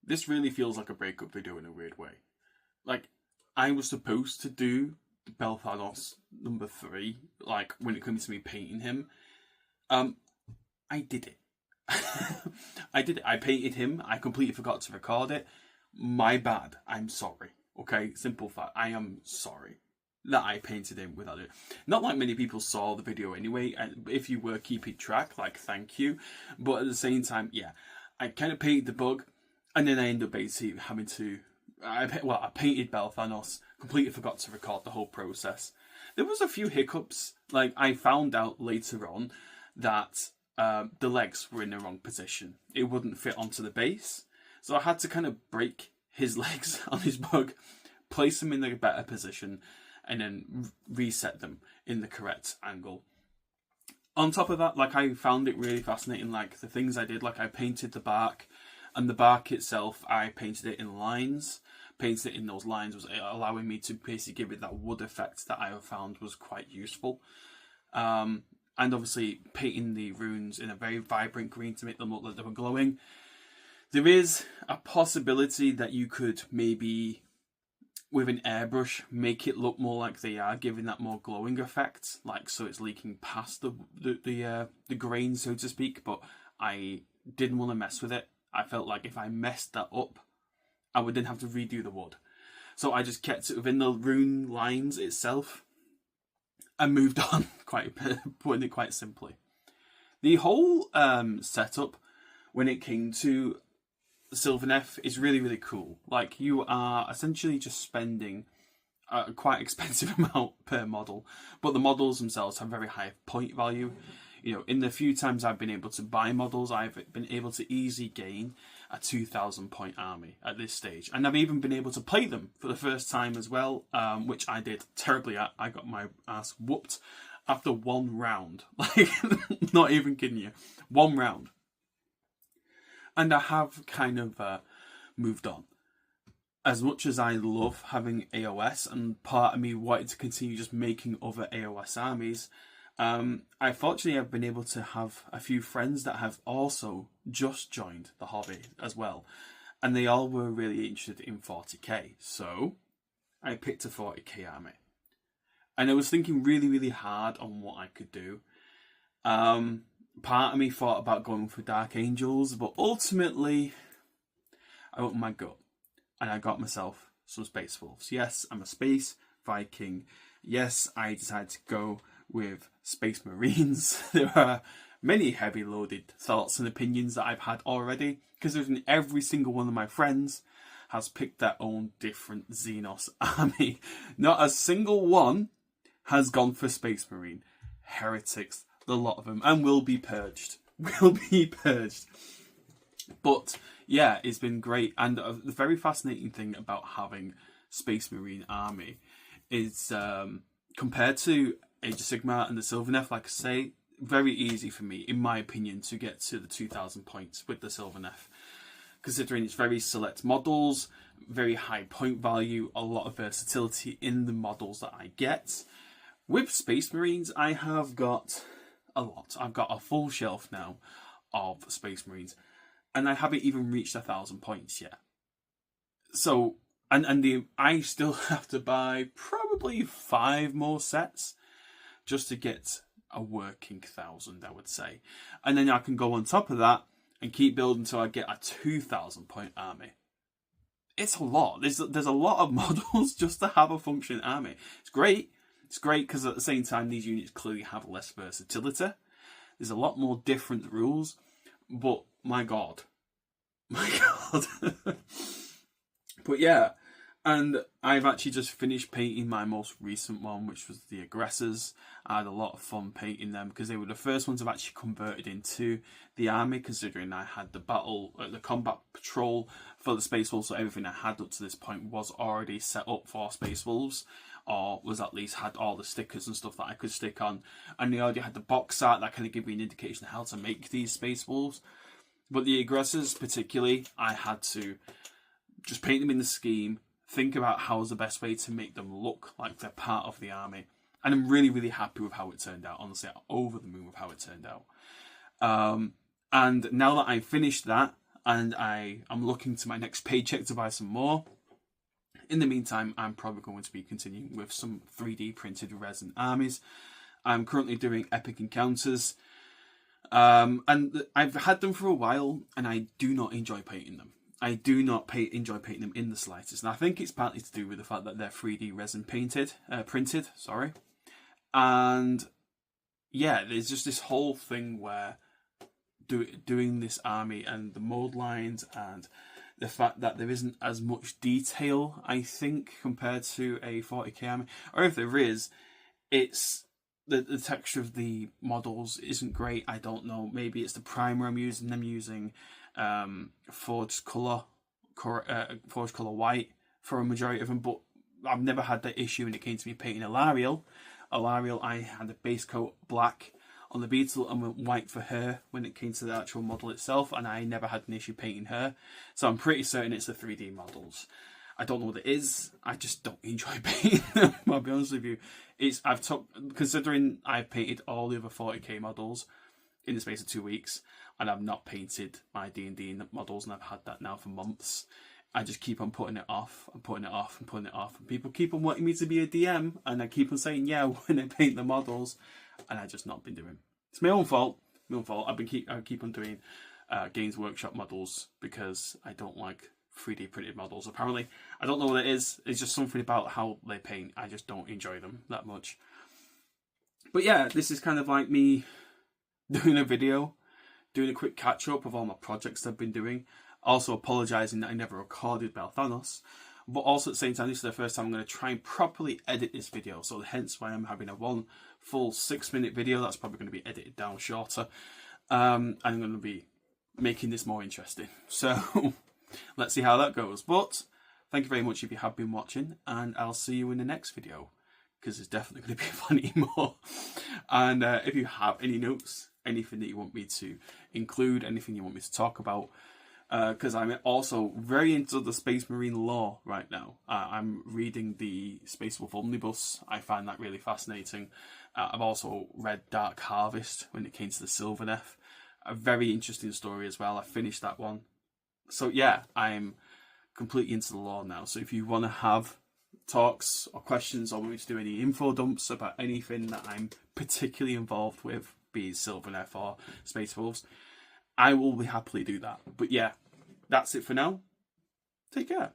this really feels like a breakup video in a weird way. Like, I was supposed to do Belthanos number 3, like, when it comes to me painting him. I did it. I did it. I painted him. I completely forgot to record it. My bad. I'm sorry. Okay, simple fact. I am sorry that I painted him without it. Not like many people saw the video anyway. And if you were keeping track, like, thank you. But at the same time, yeah, I kind of painted the bug, and then I ended up basically having to. I painted Belthanos. Completely forgot to record the whole process. There was a few hiccups. Like, I found out later on that the legs were in the wrong position. It wouldn't fit onto the base. So I had to kind of break his legs on his bug, place them in a better position, and then reset them in the correct angle. On top of that, like, I found it really fascinating, like, the things I did. Like, I painted the bark, and the bark itself, I painted it in lines. Painting it in those lines was allowing me to basically give it that wood effect that I found was quite useful. And obviously painting the runes in a very vibrant green to make them look like they were glowing. There is a possibility that you could maybe, with an airbrush, make it look more like they are, giving that more glowing effect, like, so it's leaking past the grain, so to speak. But I didn't want to mess with it. I felt like if I messed that up, I would then have to redo the wood. So I just kept it within the rune lines itself and moved on, putting it quite simply. The whole setup, when it came to Sylvaneth, is really, really cool. Like, you are essentially just spending a quite expensive amount per model, but the models themselves have very high point value. You know, in the few times I've been able to buy models, I've been able to easily gain a 2,000 point army at this stage. And I've even been able to play them for the first time as well, which I did terribly at. I got my ass whooped after 1 round. Like, not even kidding you. 1 round. And I have kind of moved on. As much as I love having AOS, and part of me wanted to continue just making other AOS armies, I fortunately have been able to have a few friends that have also just joined the hobby as well, and they all were really interested in 40k. So I picked a 40k army, and I was thinking really, really hard on what I could do. Part of me thought about going for Dark Angels, but ultimately I went with my gut, and I got myself some Space Wolves. Yes, I'm a Space Viking. Yes, I decided to go with Space Marines. There are many heavy loaded thoughts and opinions that I've had already, considering every single one of my friends has picked their own different Xenos army. Not a single one has gone for Space Marine. Heretics, a lot of them, and will be purged. Will be purged. But yeah, it's been great. And the very fascinating thing about having Space Marine army is, compared to AgeOfSigmar and the Sylvaneth, like I say, very easy for me, in my opinion, to get to the 2,000 points with the Sylvaneth. Considering it's very select models, very high point value, a lot of versatility in the models that I get. With Space Marines, I have got a lot. I've got a full shelf now of Space Marines, and I haven't even reached 1,000 points yet. So, I still have to buy probably 5 more sets just to get a working 1,000, I would say. And then I can go on top of that and keep building until I get a 2,000 point army. It's a lot. There's a lot of models just to have a functioning army. It's great. It's great because at the same time, these units clearly have less versatility. There's a lot more different rules. But my God. My God. But yeah. And I've actually just finished painting my most recent one, which was the Aggressors. I had a lot of fun painting them because they were the first ones I've actually converted into the army, considering I had the combat patrol for the Space Wolves, so everything I had up to this point was already set up for Space Wolves, or was at least had all the stickers and stuff that I could stick on. And they already had the box art that kind of gave me an indication of how to make these Space Wolves. But the Aggressors particularly, I had to just paint them in the scheme, think about how's the best way to make them look like they're part of the army. And I'm really, really happy with how it turned out. Honestly, I'm over the moon with how it turned out. And now that I've finished that, and I'm looking to my next paycheck to buy some more. In the meantime, I'm probably going to be continuing with some 3D printed resin armies. I'm currently doing epic encounters, and I've had them for a while, and I do not enjoy painting them. I do not enjoy painting them in the slightest, and I think it's partly to do with the fact that they're 3D resin printed. And yeah, there's just this whole thing where doing this army and the mold lines and the fact that there isn't as much detail, I think, compared to a 40k army, or if there is, it's the texture of the models isn't great. I don't know. Maybe it's the primer I'm using. I'm using forged color white for a majority of them, but I've never had that issue when it came to me painting Alariel. I had a base coat black on the beetle and went white for her when it came to the actual model itself, and I never had an issue painting her. So I'm pretty certain it's the 3D models. I don't know what it is. I just don't enjoy painting them. I'll be honest with you. Considering I've painted all the other 40k models in the space of 2 weeks, and I've not painted my D&D models, and I've had that now for months. I just keep on putting it off and putting it off and putting it off, and people keep on wanting me to be a DM, and I keep on saying yeah when I paint the models, and I just not been doing. It's my own fault. I keep on doing Games Workshop models because I don't like 3D printed models. Apparently, I don't know what it is. It's just something about how they paint. I just don't enjoy them that much. But yeah, this is kind of like me doing a video, doing a quick catch up of all my projects I've been doing. Also apologising that I never recorded Belthanos. But also at the same time, this is the first time I'm going to try and properly edit this video. So hence why I'm having a one full 6-minute video. That's probably going to be edited down shorter. And I'm going to be making this more interesting. So let's see how that goes. But thank you very much if you have been watching. And I'll see you in the next video, because there's definitely going to be plenty more. And if you have any notes, anything that you want me to include, anything you want me to talk about, because I'm also very into the Space Marine lore right now. I'm reading the Space Wolf Omnibus. I find that really fascinating. I've also read Dark Harvest when it came to the Sylvaneth. A very interesting story as well. I finished that one. So yeah, I'm completely into the lore now. So if you want to have talks or questions, or want me to do any info dumps about anything that I'm particularly involved with, be it Sylvaneth or Space Wolves, I will happily do that. But yeah, that's it for now. Take care.